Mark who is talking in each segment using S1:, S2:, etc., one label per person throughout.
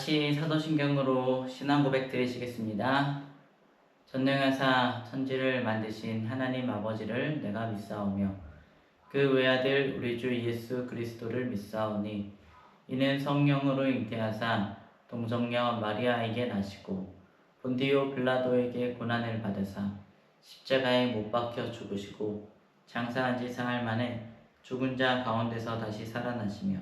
S1: 같이 사도신경으로 신앙 고백 드리시겠습니다. 전능하사 천지를 만드신 하나님 아버지를 내가 믿사오며 그 외아들 우리 주 예수 그리스도를 믿사오니 이는 성령으로 잉태하사 동정녀 마리아에게 나시고 본디오 빌라도에게 고난을 받으사 십자가에 못 박혀 죽으시고 장사한 지 사흘 만에 죽은 자 가운데서 다시 살아나시며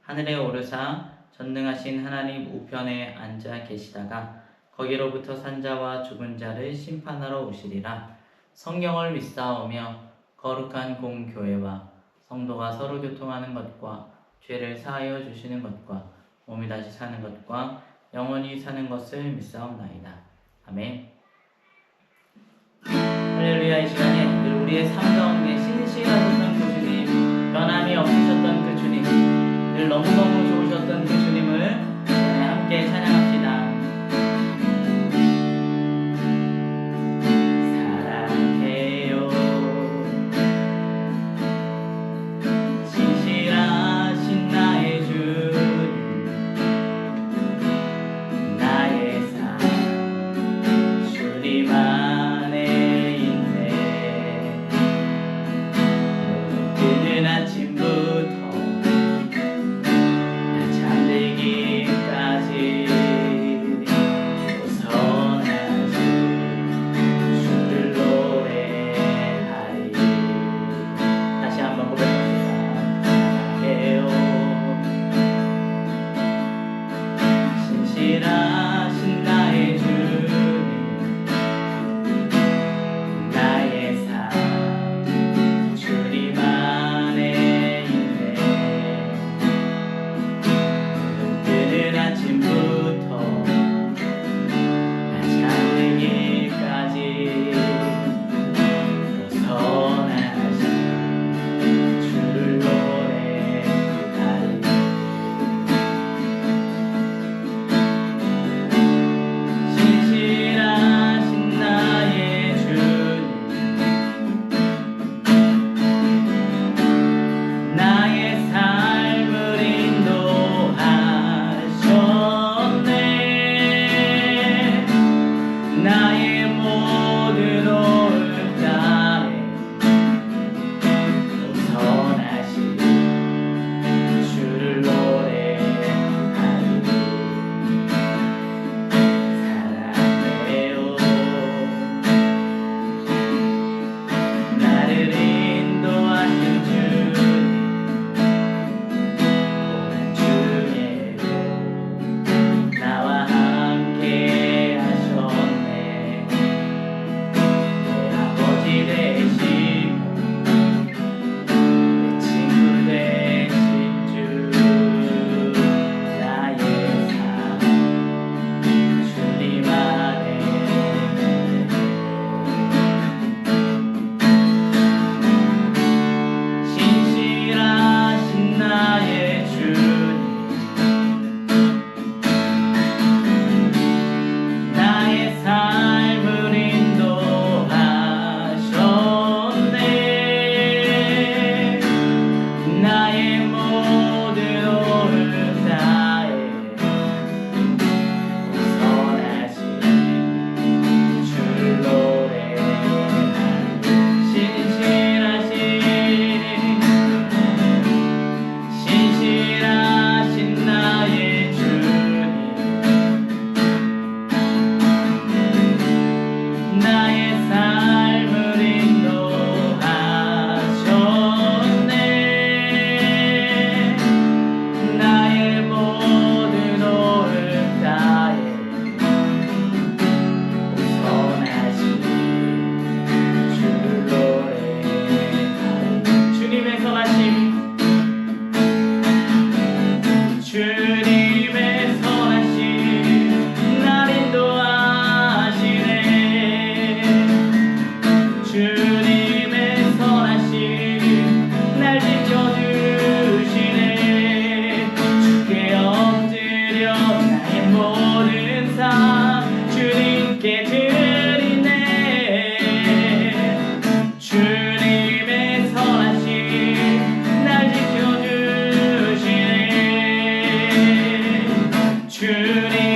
S1: 하늘에 오르사 전능하신 하나님 우편에 앉아 계시다가 거기로부터 산자와 죽은 자를 심판하러 오시리라. 성령을 믿사오며 거룩한 공교회와 성도가 서로 교통하는 것과 죄를 사하여 주시는 것과 몸이 다시 사는 것과 영원히 사는 것을 믿사옵나이다. 아멘. 할렐루야. 이 시간에 늘 우리의 삶 가운데 신실하셨던 그 주님, 변함이 없으셨던 그 주님, 늘 너무너무 좋으셨던 그 주님을 함께 찬양합시다. 사랑해요 신실하신 나의 주님, 나의 삶 주님 안에 있네.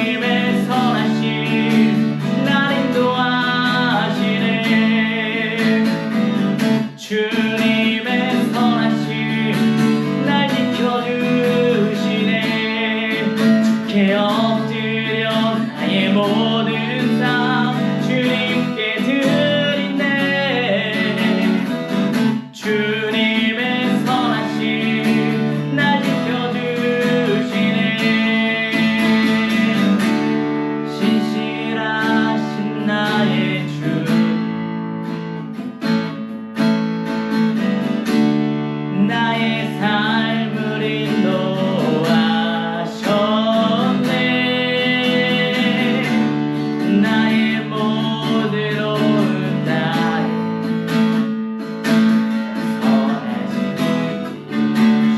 S1: 주님의 선하심 날 인도하시네. 주님의 선하심 날 지켜주시네. 주께 엎드려 나의 모든 삶 주님께 드리네. 주님의 선하심 날 지켜주시네. 신실하신 나의 주 나의 삶을 인도하셨네. 나의 모든 온 날 선하신 주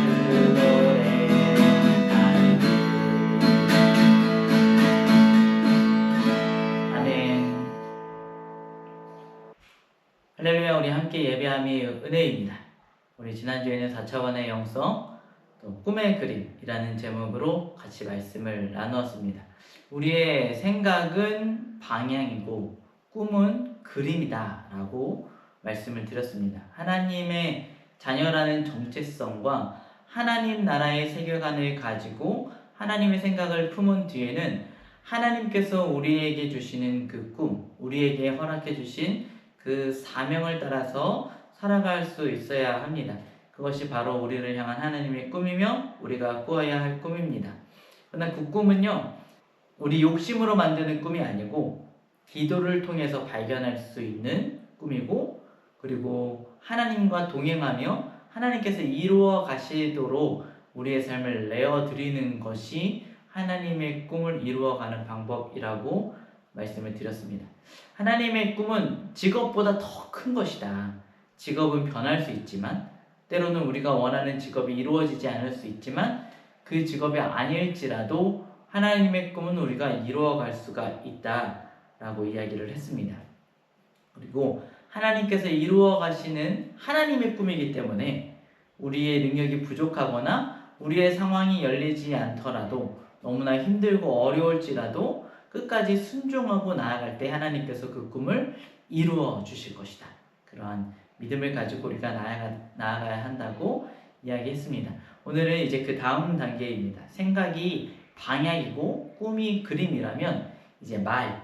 S1: 노래하리. 아멘. 할렐루야. 우리 함께 예배함이 은혜입니다. 우리 지난주에는 4차원의 영성, 또 꿈의 그림이라는 제목으로 같이 말씀을 나누었습니다. 우리의 생각은 방향이고 꿈은 그림이다 라고 말씀을 드렸습니다. 하나님의 자녀라는 정체성과 하나님 나라의 세계관을 가지고 하나님의 생각을 품은 뒤에는 하나님께서 우리에게 주시는 그 꿈, 우리에게 허락해 주신 그 사명을 따라서 살아갈 수 있어야 합니다. 그것이 바로 우리를 향한 하나님의 꿈이며 우리가 꾸어야 할 꿈입니다. 그러나 그 꿈은요, 우리 욕심으로 만드는 꿈이 아니고 기도를 통해서 발견할 수 있는 꿈이고, 그리고 하나님과 동행하며 하나님께서 이루어 가시도록 우리의 삶을 내어드리는 것이 하나님의 꿈을 이루어가는 방법이라고 말씀을 드렸습니다. 하나님의 꿈은 직업보다 더 큰 것이다. 직업은 변할 수 있지만, 때로는 우리가 원하는 직업이 이루어지지 않을 수 있지만, 그 직업이 아닐지라도 하나님의 꿈은 우리가 이루어갈 수가 있다라고 이야기를 했습니다. 그리고 하나님께서 이루어 가시는 하나님의 꿈이기 때문에 우리의 능력이 부족하거나 우리의 상황이 열리지 않더라도, 너무나 힘들고 어려울지라도 끝까지 순종하고 나아갈 때 하나님께서 그 꿈을 이루어 주실 것이다. 그러한 믿음을 가지고 우리가 나아가야 한다고 이야기했습니다. 오늘은 이제 그 다음 단계입니다. 생각이 방향이고 꿈이 그림이라면 이제 말,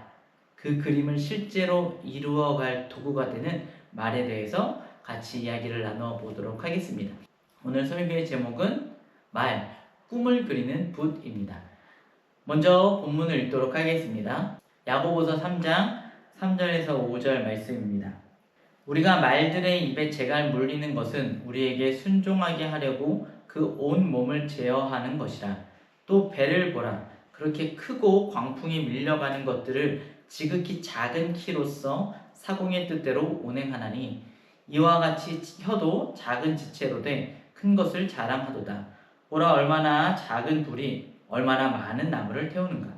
S1: 그 그림을 실제로 이루어갈 도구가 되는 말에 대해서 같이 이야기를 나눠보도록 하겠습니다. 오늘 설교의 제목은 말, 꿈을 그리는 붓입니다. 먼저 본문을 읽도록 하겠습니다. 야고보서 3장 3절에서 5절 말씀입니다. 우리가 말들의 입에 재갈 물리는 것은 우리에게 순종하게 하려고 그 온 몸을 제어하는 것이라. 또 배를 보라. 그렇게 크고 광풍이 밀려가는 것들을 지극히 작은 키로서 사공의 뜻대로 운행하나니, 이와 같이 혀도 작은 지체로 돼 큰 것을 자랑하도다. 보라, 얼마나 작은 불이 얼마나 많은 나무를 태우는가.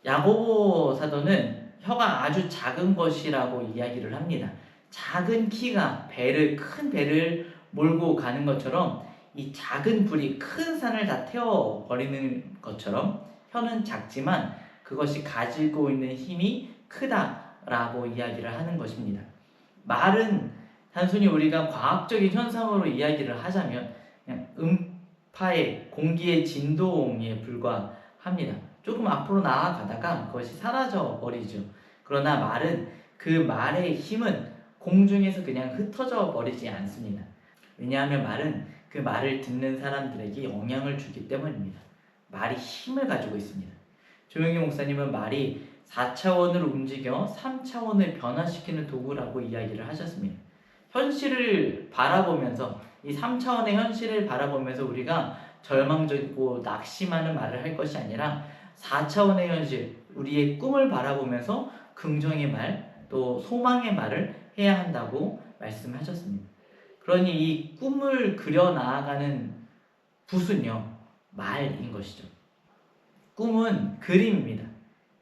S1: 야고보 사도는 혀가 아주 작은 것이라고 이야기를 합니다. 작은 키가 큰 배를 몰고 가는 것처럼, 이 작은 불이 큰 산을 다 태워버리는 것처럼 혀는 작지만 그것이 가지고 있는 힘이 크다라고 이야기를 하는 것입니다. 말은 단순히 우리가 과학적인 현상으로 이야기를 하자면 그냥 음파의 공기의 진동에 불과합니다. 조금 앞으로 나아가다가 그것이 사라져 버리죠. 그러나 말은, 그 말의 힘은 공중에서 그냥 흩어져 버리지 않습니다. 왜냐하면 말은 그 말을 듣는 사람들에게 영향을 주기 때문입니다. 말이 힘을 가지고 있습니다. 조영기 목사님은 말이 4차원을 움직여 3차원을 변화시키는 도구라고 이야기를 하셨습니다. 현실을 바라보면서, 이 3차원의 현실을 바라보면서 우리가 절망적이고 낙심하는 말을 할 것이 아니라 4차원의 현실, 우리의 꿈을 바라보면서 긍정의 말, 또 소망의 말을 해야 한다고 말씀하셨습니다. 그러니 이 꿈을 그려 나아가는 붓은요, 말인 것이죠. 꿈은 그림입니다.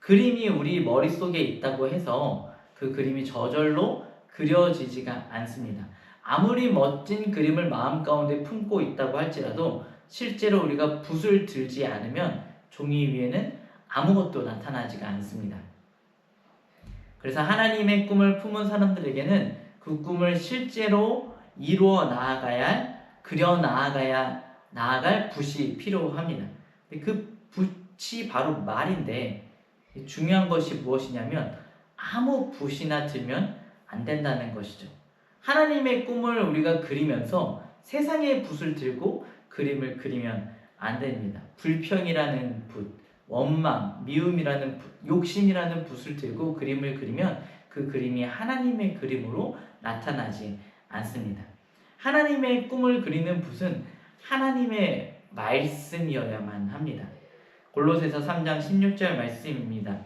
S1: 그림이 우리 머릿속에 있다고 해서 그 그림이 저절로 그려지지가 않습니다. 아무리 멋진 그림을 마음 가운데 품고 있다고 할지라도 실제로 우리가 붓을 들지 않으면 종이 위에는 아무것도 나타나지가 않습니다. 그래서 하나님의 꿈을 품은 사람들에게는 그 꿈을 실제로 이루어 나아갈 붓이 필요합니다. 그 붓이 바로 말인데, 중요한 것이 무엇이냐면 아무 붓이나 들면 안 된다는 것이죠. 하나님의 꿈을 우리가 그리면서 세상의 붓을 들고 그림을 그리면 안 됩니다. 불평이라는 붓, 원망, 미움이라는 붓, 욕심이라는 붓을 들고 그림을 그리면 그 그림이 하나님의 그림으로 나타나지 않습니다. 하나님의 꿈을 그리는 붓은 하나님의 말씀이어야만 합니다. 골로새서 3장 16절 말씀입니다.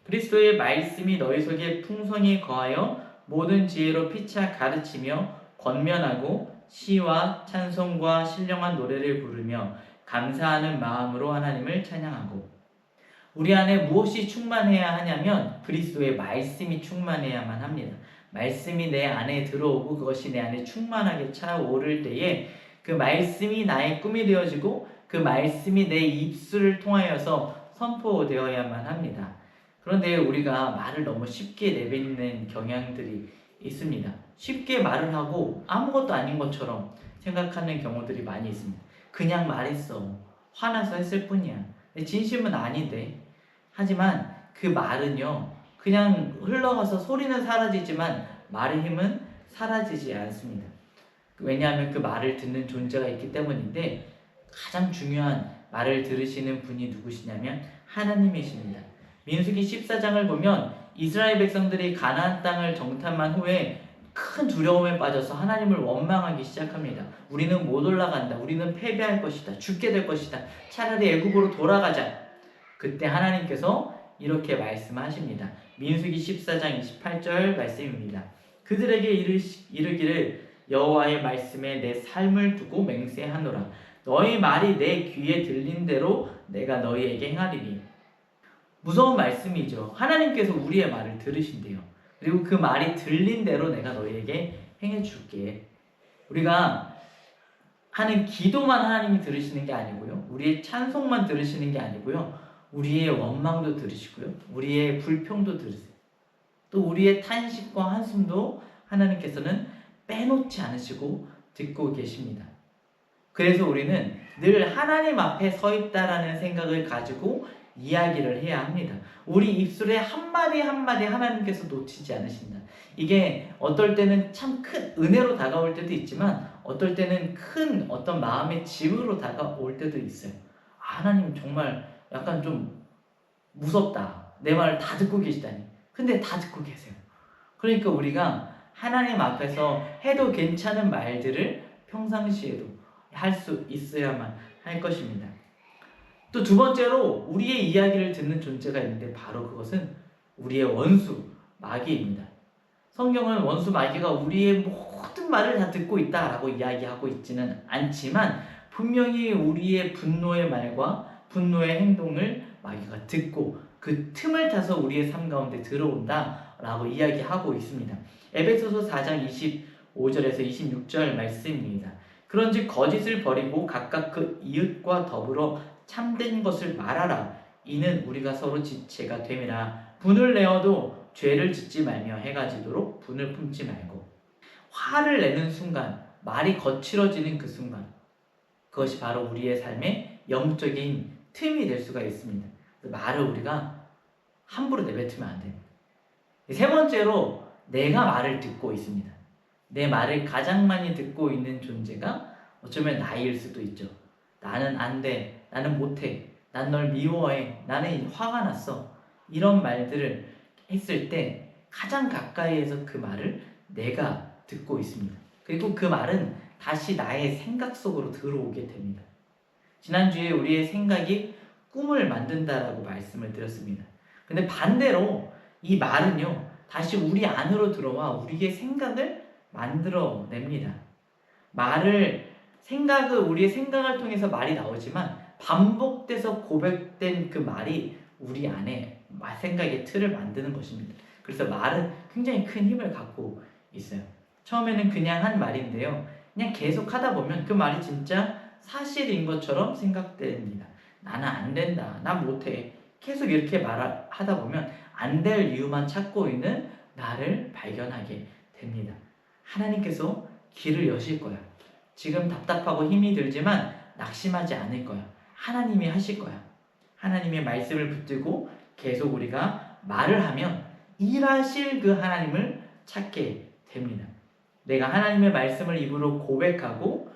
S1: 그리스도의 말씀이 너희 속에 풍성히 거하여 모든 지혜로 피차 가르치며 권면하고 시와 찬송과 신령한 노래를 부르며 감사하는 마음으로 하나님을 찬양하고. 우리 안에 무엇이 충만해야 하냐면 그리스도의 말씀이 충만해야만 합니다. 말씀이 내 안에 들어오고 그것이 내 안에 충만하게 차오를 때에 그 말씀이 나의 꿈이 되어지고 그 말씀이 내 입술을 통하여서 선포되어야만 합니다. 그런데 우리가 말을 너무 쉽게 내뱉는 경향들이 있습니다. 쉽게 말을 하고 아무것도 아닌 것처럼 생각하는 경우들이 많이 있습니다. 그냥 말했어. 화나서 했을 뿐이야. 진심은 아닌데. 하지만 그 말은요, 그냥 흘러가서 소리는 사라지지만 말의 힘은 사라지지 않습니다. 왜냐하면 그 말을 듣는 존재가 있기 때문인데, 가장 중요한 말을 들으시는 분이 누구시냐면 하나님이십니다. 민수기 14장을 보면 이스라엘 백성들이 가나안 땅을 정탐한 후에 큰 두려움에 빠져서 하나님을 원망하기 시작합니다. 우리는 못 올라간다. 우리는 패배할 것이다. 죽게 될 것이다. 차라리 애굽으로 돌아가자. 그때 하나님께서 이렇게 말씀하십니다. 민수기 14장 28절 말씀입니다. 그들에게 이르기를 여호와의 말씀에 내 삶을 두고 맹세하노라. 너희 말이 내 귀에 들린 대로 내가 너희에게 행하리니. 무서운 말씀이죠. 하나님께서 우리의 말을 들으신대요. 그리고 그 말이 들린 대로 내가 너희에게 행해줄게. 우리가 하는 기도만 하나님이 들으시는 게 아니고요. 우리의 찬송만 들으시는 게 아니고요. 우리의 원망도 들으시고요. 우리의 불평도 들으세요. 또 우리의 탄식과 한숨도 하나님께서는 빼놓지 않으시고 듣고 계십니다. 그래서 우리는 늘 하나님 앞에 서 있다라는 생각을 가지고 이야기를 해야 합니다. 우리 입술에 한마디 한마디 하나님께서 놓치지 않으신다. 이게 어떨 때는 참 큰 은혜로 다가올 때도 있지만 어떨 때는 큰 어떤 마음의 짐으로 다가올 때도 있어요. 하나님 정말 약간 좀 무섭다. 내 말을 다 듣고 계시다니. 근데 다 듣고 계세요. 그러니까 우리가 하나님 앞에서 해도 괜찮은 말들을 평상시에도 할 수 있어야만 할 것입니다. 또 두 번째로 우리의 이야기를 듣는 존재가 있는데 바로 그것은 우리의 원수, 마귀입니다. 성경은 원수 마귀가 우리의 모든 말을 다 듣고 있다라고 이야기하고 있지는 않지만 분명히 우리의 분노의 말과 분노의 행동을 마귀가 듣고 그 틈을 타서 우리의 삶 가운데 들어온다라고 이야기하고 있습니다. 에베소서 4장 25절에서 26절 말씀입니다. 그런즉 거짓을 버리고 각각 그 이웃과 더불어 참된 것을 말하라. 이는 우리가 서로 지체가 됨이라. 분을 내어도 죄를 짓지 말며 해가 지도록 분을 품지 말고. 화를 내는 순간, 말이 거칠어지는 그 순간, 그것이 바로 우리의 삶의 영적인 틈이 될 수가 있습니다. 말을 우리가 함부로 내뱉으면 안 됩니다. 세 번째로 내가 말을 듣고 있습니다. 내 말을 가장 많이 듣고 있는 존재가 어쩌면 나일 수도 있죠. 나는 안 돼. 나는 못해. 난 널 미워해. 나는 화가 났어. 이런 말들을 했을 때 가장 가까이에서 그 말을 내가 듣고 있습니다. 그리고 그 말은 다시 나의 생각 속으로 들어오게 됩니다. 지난주에 우리의 생각이 꿈을 만든다라고 말씀을 드렸습니다. 근데 반대로 이 말은요, 다시 우리 안으로 들어와 우리의 생각을 만들어냅니다. 우리의 생각을 통해서 말이 나오지만 반복돼서 고백된 그 말이 우리 안에 생각의 틀을 만드는 것입니다. 그래서 말은 굉장히 큰 힘을 갖고 있어요. 처음에는 그냥 한 말인데요. 그냥 계속 하다 보면 그 말이 진짜 사실인 것처럼 생각됩니다. 나는 안 된다. 난 못해. 계속 이렇게 말하다 보면 안 될 이유만 찾고 있는 나를 발견하게 됩니다. 하나님께서 길을 여실 거야. 지금 답답하고 힘이 들지만 낙심하지 않을 거야. 하나님이 하실 거야. 하나님의 말씀을 붙들고 계속 우리가 말을 하면 일하실 그 하나님을 찾게 됩니다. 내가 하나님의 말씀을 입으로 고백하고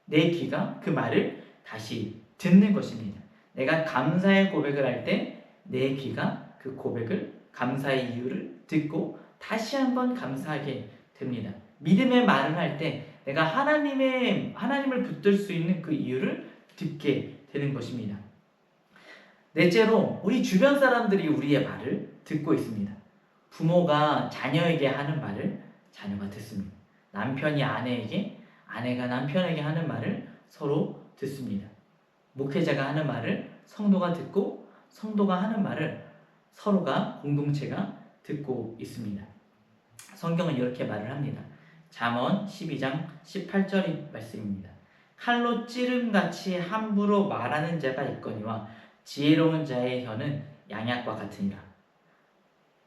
S1: 내 귀가 그 말을 다시 듣는 것입니다. 내가 감사의 고백을 할 때 내 귀가 그 고백을, 감사의 이유를 듣고 다시 한번 감사하게 됩니다. 믿음의 말을 할 때 내가 하나님을 붙들 수 있는 그 이유를 듣게 되는 것입니다. 넷째로 우리 주변 사람들이 우리의 말을 듣고 있습니다. 부모가 자녀에게 하는 말을 자녀가 듣습니다. 남편이 아내에게, 아내가 남편에게 하는 말을 서로 듣습니다. 목회자가 하는 말을 성도가 듣고 성도가 하는 말을 서로가 공동체가 듣고 있습니다. 성경은 이렇게 말을 합니다. 잠언 12장 18절의 말씀입니다. 칼로 찌름같이 함부로 말하는 자가 있거니와 지혜로운 자의 혀는 양약과 같으니라.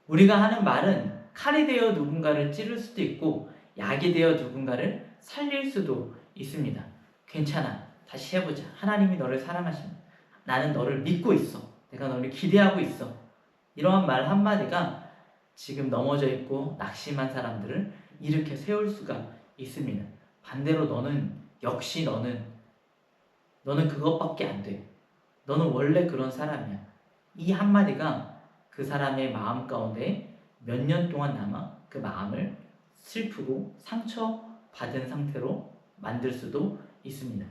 S1: 우리가 하는 말은 칼이 되어 누군가를 찌를 수도 있고 약이 되어 누군가를 살릴 수도 있습니다. 괜찮아. 다시 해보자. 하나님이 너를 사랑하십니다. 나는 너를 믿고 있어. 내가 너를 기대하고 있어. 이러한 말 한마디가 지금 넘어져 있고 낙심한 사람들을 일으켜 세울 수가 있습니다. 반대로 너는 그것밖에 안 돼. 너는 원래 그런 사람이야. 이 한마디가 그 사람의 마음 가운데 몇 년 동안 남아 그 마음을 슬프고 상처받은 상태로 만들 수도 있습니다.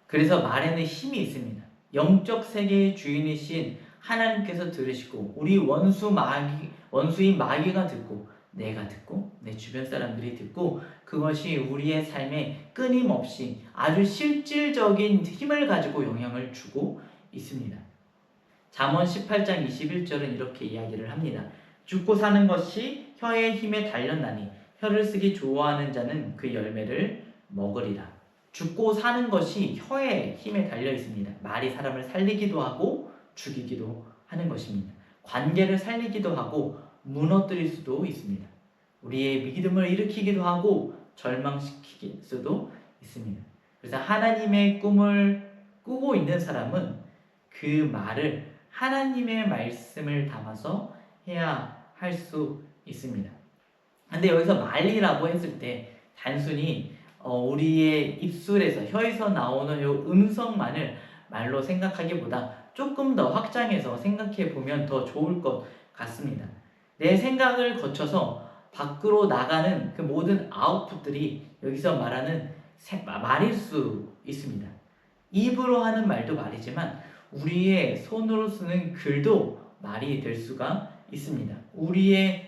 S1: 그래서 말에는 힘이 있습니다. 영적 세계의 주인이신 하나님께서 들으시고 우리 원수인 마귀가 듣고 내가 듣고 내 주변 사람들이 듣고 그것이 우리의 삶에 끊임없이 아주 실질적인 힘을 가지고 영향을 주고 있습니다. 잠언 18장 21절은 이렇게 이야기를 합니다. 죽고 사는 것이 혀의 힘에 달렸나니 혀를 쓰기 좋아하는 자는 그 열매를 먹으리라. 죽고 사는 것이 혀의 힘에 달려 있습니다. 말이 사람을 살리기도 하고 죽이기도 하는 것입니다. 관계를 살리기도 하고 무너뜨릴 수도 있습니다. 우리의 믿음을 일으키기도 하고 절망시킬 수도 있습니다. 그래서 하나님의 꿈을 꾸고 있는 사람은 그 말을 하나님의 말씀을 담아서 해야 할 수 있습니다. 근데 여기서 말이라고 했을 때 단순히 우리의 입술에서 혀에서 나오는 요 음성만을 말로 생각하기보다 조금 더 확장해서 생각해 보면 더 좋을 것 같습니다. 내 생각을 거쳐서 밖으로 나가는 그 모든 아웃풋들이 여기서 말하는 말일 수 있습니다. 입으로 하는 말도 말이지만 우리의 손으로 쓰는 글도 말이 될 수가 있습니다. 우리의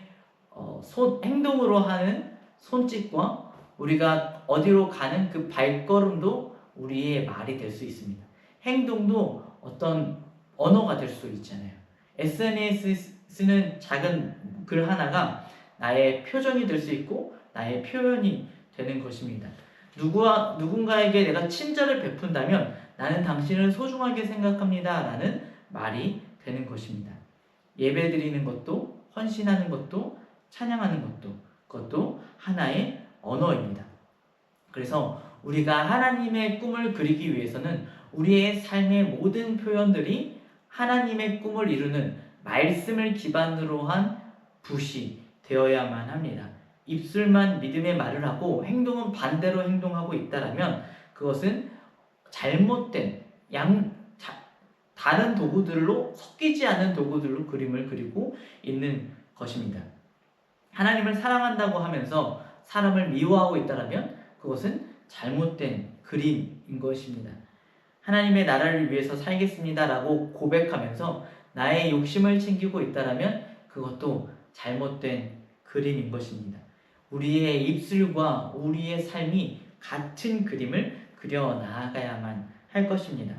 S1: 행동으로 하는 손짓과 우리가 어디로 가는 그 발걸음도 우리의 말이 될 수 있습니다. 행동도 어떤 언어가 될 수 있잖아요. SNS에 쓰는 작은 글 하나가 나의 표정이 될 수 있고 나의 표현이 되는 것입니다. 누군가에게 내가 친절을 베푼다면 나는 당신을 소중하게 생각합니다 라는 말이 되는 것입니다. 예배 드리는 것도 헌신하는 것도 찬양하는 것도 그것도 하나의 언어입니다. 그래서 우리가 하나님의 꿈을 그리기 위해서는 우리의 삶의 모든 표현들이 하나님의 꿈을 이루는 말씀을 기반으로 한 붓이 되어야만 합니다. 입술만 믿음의 말을 하고 행동은 반대로 행동하고 있다라면 그것은 잘못된 다른 도구들로 섞이지 않은 도구들로 그림을 그리고 있는 것입니다. 하나님을 사랑한다고 하면서 사람을 미워하고 있다라면 그것은 잘못된 그림인 것입니다. 하나님의 나라를 위해서 살겠습니다라고 고백하면서 나의 욕심을 챙기고 있다라면 그것도 잘못된 그림인 것입니다. 우리의 입술과 우리의 삶이 같은 그림을 그려 나아가야만 할 것입니다.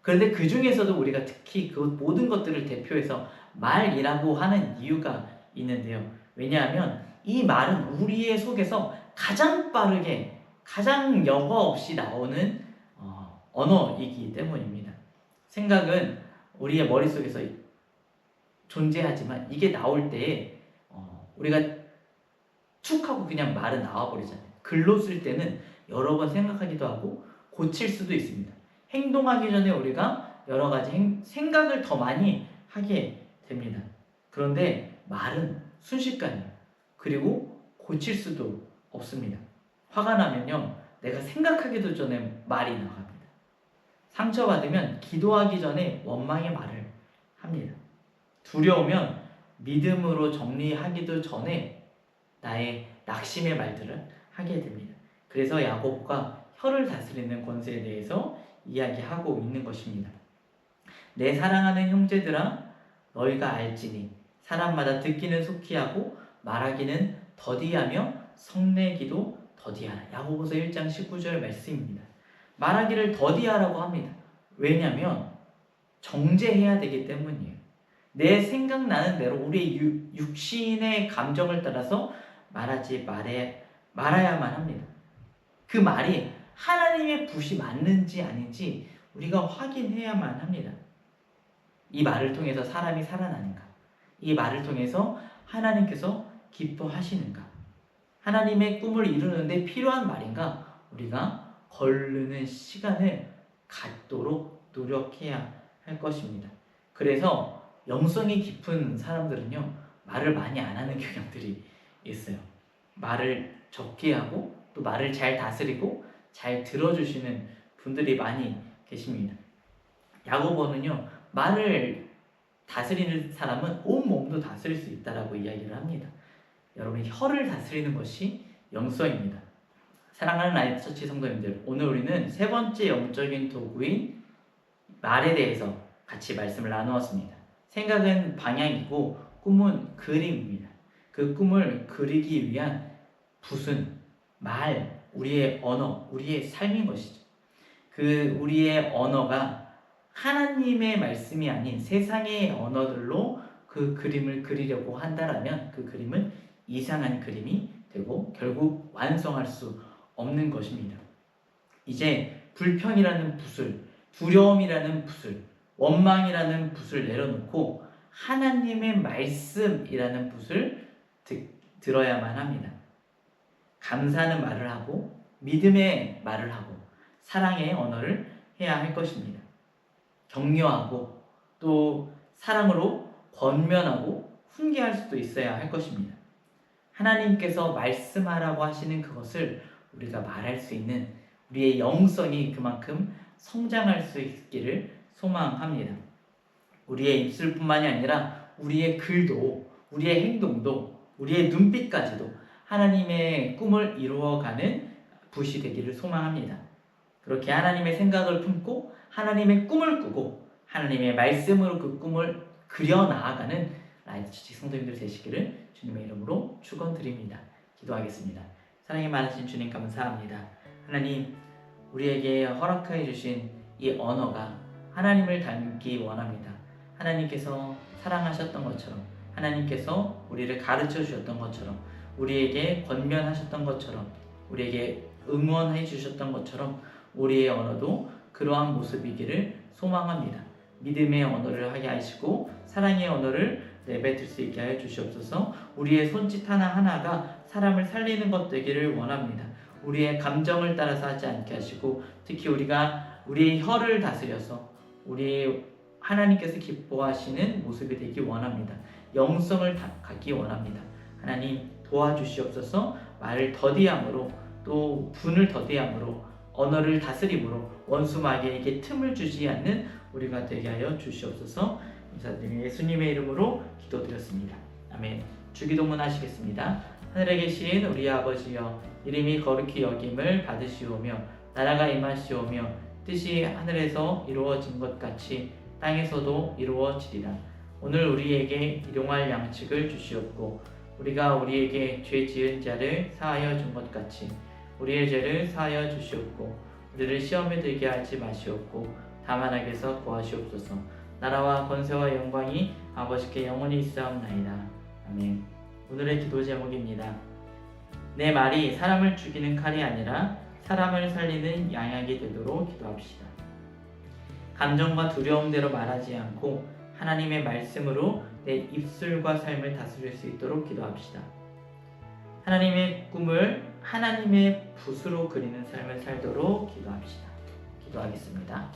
S1: 그런데 그 중에서도 우리가 특히 그 모든 것들을 대표해서 말이라고 하는 이유가 있는데요. 왜냐하면 이 말은 우리의 속에서 가장 빠르게 가장 여과 없이 나오는 언어이기 때문입니다. 생각은 우리의 머릿속에서 존재하지만 이게 나올 때 우리가 툭 하고 그냥 말은 나와버리잖아요. 글로 쓸 때는 여러 번 생각하기도 하고 고칠 수도 있습니다. 행동하기 전에 우리가 여러 가지 생각을 더 많이 하게 됩니다. 그런데 말은 순식간이에요. 그리고 고칠 수도 없습니다. 화가 나면요, 내가 생각하기도 전에 말이 나갑니다. 상처받으면 기도하기 전에 원망의 말을 합니다. 두려우면 믿음으로 정리하기도 전에 나의 낙심의 말들을 하게 됩니다. 그래서 야고보가 혀를 다스리는 권세에 대해서 이야기하고 있는 것입니다. 내 사랑하는 형제들아, 너희가 알지니 사람마다 듣기는 속히 하고 말하기는 더디하며 성내기도 더디하라. 야고보서 1장 19절 말씀입니다. 말하기를 더디하라고 합니다. 왜냐하면 정제해야 되기 때문이에요. 내 생각나는 대로 우리의 육신의 감정을 따라서 말아야만 합니다. 그 말이 하나님의 붓이 맞는지 아닌지 우리가 확인해야만 합니다. 이 말을 통해서 사람이 살아나는가? 이 말을 통해서 하나님께서 기뻐하시는가? 하나님의 꿈을 이루는데 필요한 말인가? 우리가 거르는 시간을 갖도록 노력해야 할 것입니다. 그래서 영성이 깊은 사람들은요, 말을 많이 안 하는 경향들이 있어요. 말을 적게 하고 또 말을 잘 다스리고 잘 들어주시는 분들이 많이 계십니다. 야고보는요, 말을 다스리는 사람은 온몸도 다스릴 수 있다라고 이야기를 합니다. 여러분, 혀를 다스리는 것이 영성입니다. 사랑하는 라이트처치 성도님들, 오늘 우리는 세 번째 영적인 도구인 말에 대해서 같이 말씀을 나누었습니다. 생각은 방향이고 꿈은 그림입니다. 그 꿈을 그리기 위한 붓은 말, 우리의 언어, 우리의 삶인 것이죠. 그 우리의 언어가 하나님의 말씀이 아닌 세상의 언어들로 그 그림을 그리려고 한다라면 그 그림은 이상한 그림이 되고 결국 완성할 수 없는 것입니다. 이제 불평이라는 붓을, 두려움이라는 붓을, 원망이라는 붓을 내려놓고 하나님의 말씀이라는 붓을 들어야만 합니다. 감사하는 말을 하고 믿음의 말을 하고 사랑의 언어를 해야 할 것입니다. 격려하고 또 사랑으로 권면하고 훈계할 수도 있어야 할 것입니다. 하나님께서 말씀하라고 하시는 그것을 우리가 말할 수 있는 우리의 영성이 그만큼 성장할 수 있기를 소망합니다. 우리의 입술뿐만이 아니라 우리의 글도, 우리의 행동도, 우리의 눈빛까지도 하나님의 꿈을 이루어가는 붓이 되기를 소망합니다. 그렇게 하나님의 생각을 품고 하나님의 꿈을 꾸고 하나님의 말씀으로 그 꿈을 그려나아가는 라이트처치 성도님들 되시기를 주님의 이름으로 축원드립니다. 기도하겠습니다. 사랑이 많으신 주님 감사합니다. 하나님, 우리에게 허락해 주신 이 언어가 하나님을 닮기 원합니다. 하나님께서 사랑하셨던 것처럼, 하나님께서 우리를 가르쳐 주셨던 것처럼, 우리에게 권면하셨던 것처럼, 우리에게 응원해 주셨던 것처럼 우리의 언어도 그러한 모습이기를 소망합니다. 믿음의 언어를 하게 하시고 사랑의 언어를 내뱉을 수 있게 하여 주시옵소서. 우리의 손짓 하나하나가 사람을 살리는 것 되기를 원합니다. 우리의 감정을 따라서 하지 않게 하시고 특히 우리가 우리의 혀를 다스려서 우리 하나님께서 기뻐하시는 모습이 되기 원합니다. 영성을 갖기 원합니다. 하나님 도와주시옵소서. 말을 더디함으로 또 분을 더디함으로 언어를 다스림으로 원수 마귀에게 틈을 주지 않는 우리가 되게 하여 주시옵소서. 감사드리며 예수님의 이름으로 기도드렸습니다. 아멘. 주기도문 하시겠습니다. 하늘에 계신 우리 아버지여, 이름이 거룩히 여김을 받으시오며 나라가 임하시오며 뜻이 하늘에서 이루어진 것 같이 땅에서도 이루어지리라. 오늘 우리에게 일용할 양식을 주시옵고 우리가 우리에게 죄 지은 자를 사하여 준 것 같이 우리의 죄를 사하여 주시옵고 우리를 시험에 들게 하지 마시옵고 다만 악에서 구하시옵소서. 나라와 권세와 영광이 아버지께 영원히 있사옵나이다. 아멘. 오늘의 기도 제목입니다. 내 말이 사람을 죽이는 칼이 아니라 사람을 살리는 양약이 되도록 기도합시다. 감정과 두려움대로 말하지 않고 하나님의 말씀으로 내 입술과 삶을 다스릴 수 있도록 기도합시다. 하나님의 꿈을 하나님의 붓으로 그리는 삶을 살도록 기도합시다. 기도하겠습니다.